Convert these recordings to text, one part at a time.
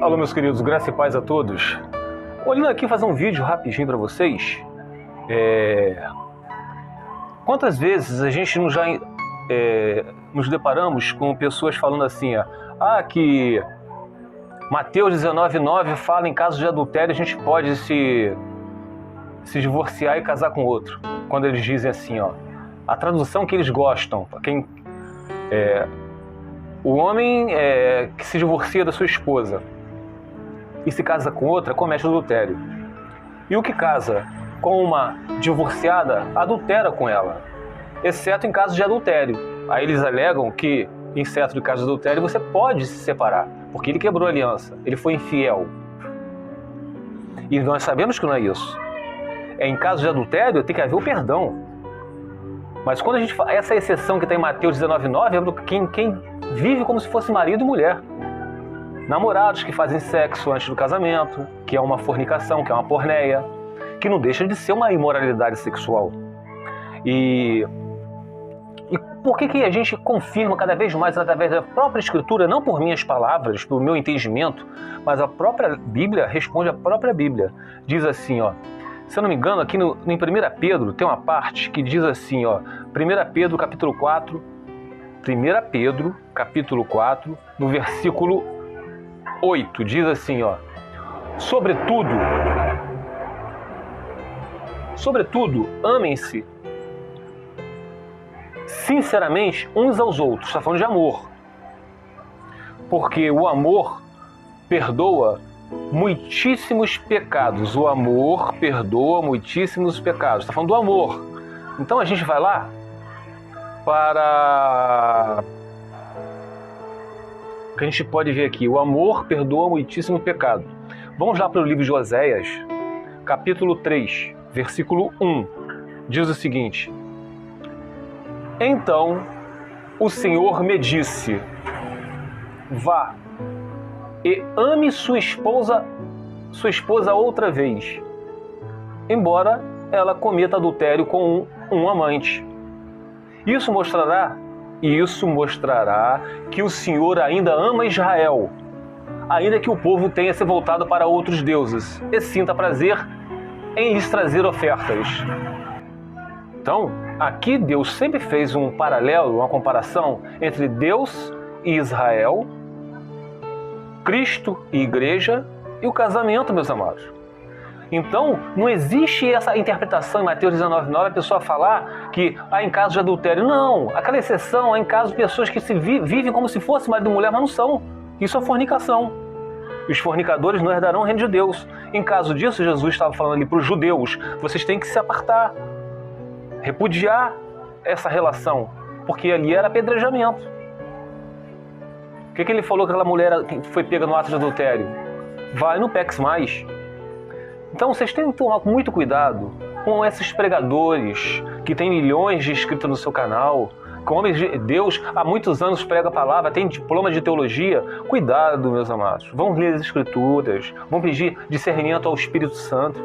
Alô, meus queridos, graça e paz a todos. Olhando aqui, fazer um vídeo rapidinho para vocês. Quantas vezes a gente nos deparamos com pessoas falando assim, que Mateus 19:9 fala em caso de adultério a gente pode se divorciar e casar com outro. Quando eles dizem assim, a tradução que eles gostam, o homem que se divorcia da sua esposa e se casa com outra, comete adultério. E o que casa com uma divorciada, adultera com ela, exceto em caso de adultério. Aí eles alegam que, em certo caso de adultério, você pode se separar, porque ele quebrou a aliança, ele foi infiel. E nós sabemos que não é isso. Em caso de adultério, tem que haver o perdão. Mas quando a gente fala, essa exceção que está em Mateus 19:9 é para quem vive como se fosse marido e mulher. Namorados que fazem sexo antes do casamento, que é uma fornicação, que é uma porneia, que não deixa de ser uma imoralidade sexual. E por que a gente confirma cada vez mais através da própria Escritura, não por minhas palavras, pelo meu entendimento, mas a própria Bíblia responde à própria Bíblia. Diz assim, se eu não me engano, aqui em 1 Pedro tem uma parte que diz assim, 1 Pedro capítulo 4, 1 Pedro capítulo 4, no versículo 8, diz assim, sobretudo, amem-se sinceramente uns aos outros. Está falando de amor. Porque o amor perdoa muitíssimos pecados. O amor perdoa muitíssimos pecados. Está falando do amor. Então a gente vai lá para... O que a gente pode ver aqui? O amor perdoa muitíssimo pecado. Vamos lá para o livro de Oséias, capítulo 3, versículo 1. Diz o seguinte: Então o Senhor me disse, vá e ame sua esposa outra vez, embora ela cometa adultério com um amante. Isso mostrará que o Senhor ainda ama Israel, ainda que o povo tenha se voltado para outros deuses, e sinta prazer em lhes trazer ofertas. Então, aqui Deus sempre fez um paralelo, uma comparação entre Deus e Israel, Cristo e Igreja, e o casamento, meus amados. Então, não existe essa interpretação em Mateus 19:9, a pessoa falar que em caso de adultério. Não, aquela exceção é em caso de pessoas que vivem como se fosse marido e mulher, mas não são. Isso é fornicação. E os fornicadores não herdarão o reino de Deus. Em caso disso, Jesus estava falando ali para os judeus, vocês têm que se apartar, repudiar essa relação, porque ali era apedrejamento. O que ele falou que aquela mulher que foi pega no ato de adultério? Vai, não peques mais. Então vocês têm que tomar muito cuidado com esses pregadores que têm milhões de inscritos no seu canal, com homens de Deus, há muitos anos prega a palavra, tem diploma de teologia. Cuidado, meus amados. Vão ler as Escrituras, vão pedir discernimento ao Espírito Santo.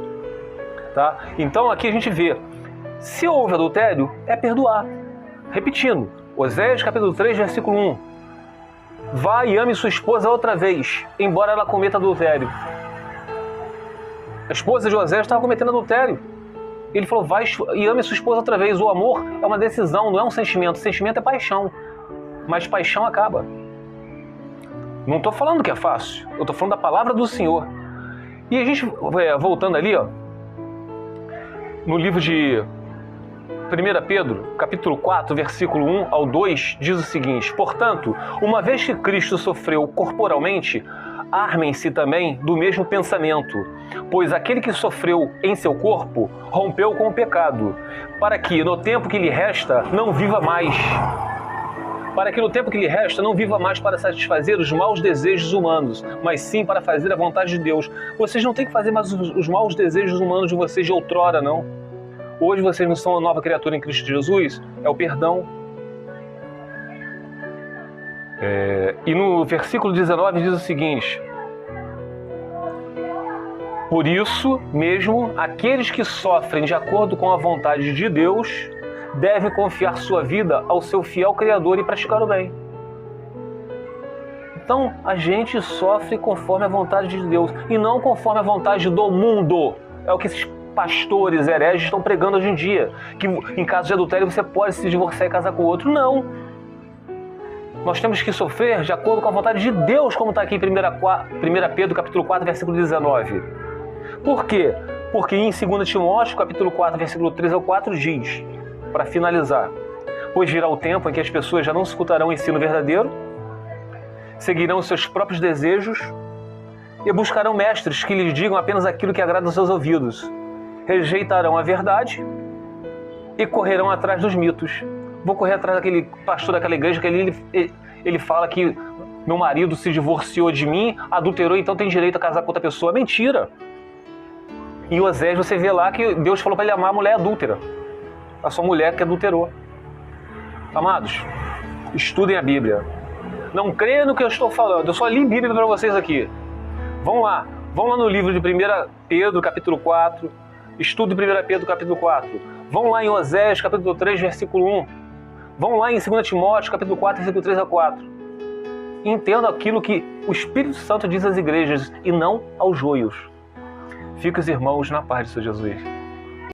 Tá? Então aqui a gente vê, se houve adultério, é perdoar. Repetindo, Oséias capítulo 3, versículo 1. Vá e ame sua esposa outra vez, embora ela cometa adultério. A esposa de Oséias estava cometendo adultério. Ele falou, vai e ame sua esposa outra vez. O amor é uma decisão, não é um sentimento. Sentimento é paixão. Mas paixão acaba. Não estou falando que é fácil. Eu estou falando da palavra do Senhor. E a gente, voltando ali, no livro de 1 Pedro, capítulo 4, versículo 1 ao 2, diz o seguinte: Portanto, uma vez que Cristo sofreu corporalmente, armem-se também do mesmo pensamento, pois aquele que sofreu em seu corpo rompeu com o pecado, para que no tempo que lhe resta não viva mais. Para satisfazer os maus desejos humanos, mas sim para fazer a vontade de Deus. Vocês não têm que fazer mais os maus desejos humanos de vocês de outrora, não. Hoje vocês não são uma nova criatura em Cristo Jesus, é o perdão. E no versículo 19 diz o seguinte: Por isso mesmo, aqueles que sofrem de acordo com a vontade de Deus devem confiar sua vida ao seu fiel Criador e praticar o bem. Então, a gente sofre conforme a vontade de Deus e não conforme a vontade do mundo. É o que esses pastores hereges estão pregando hoje em dia, que em caso de adultério você pode se divorciar e casar com outro. Não. Nós temos que sofrer de acordo com a vontade de Deus, como está aqui em 1 Pedro, capítulo 4, versículo 19. Por quê? Porque em 2 Timóteo, capítulo 4, versículo 3 ao 4, diz, para finalizar: pois virá o tempo em que as pessoas já não escutarão o ensino verdadeiro, seguirão seus próprios desejos e buscarão mestres que lhes digam apenas aquilo que agrada aos seus ouvidos. Rejeitarão a verdade e correrão atrás dos mitos. Vou correr atrás daquele pastor daquela igreja que ele fala que meu marido se divorciou de mim, adulterou, então tem direito a casar com outra pessoa. Mentira! Em Osés você vê lá que Deus falou para ele amar a mulher adúltera, a sua mulher que adulterou. Amados, estudem a Bíblia. Não creia no que eu estou falando, eu só li Bíblia para vocês aqui. Vão lá no livro de 1 Pedro, capítulo 4, estude 1 Pedro, capítulo 4. Vão lá em Osés, capítulo 3, versículo 1. Vão lá em 2 Timóteo, capítulo 4, versículo 3 a 4. Entenda aquilo que o Espírito Santo diz às igrejas e não aos joios. Fique os irmãos na paz de Senhor Jesus.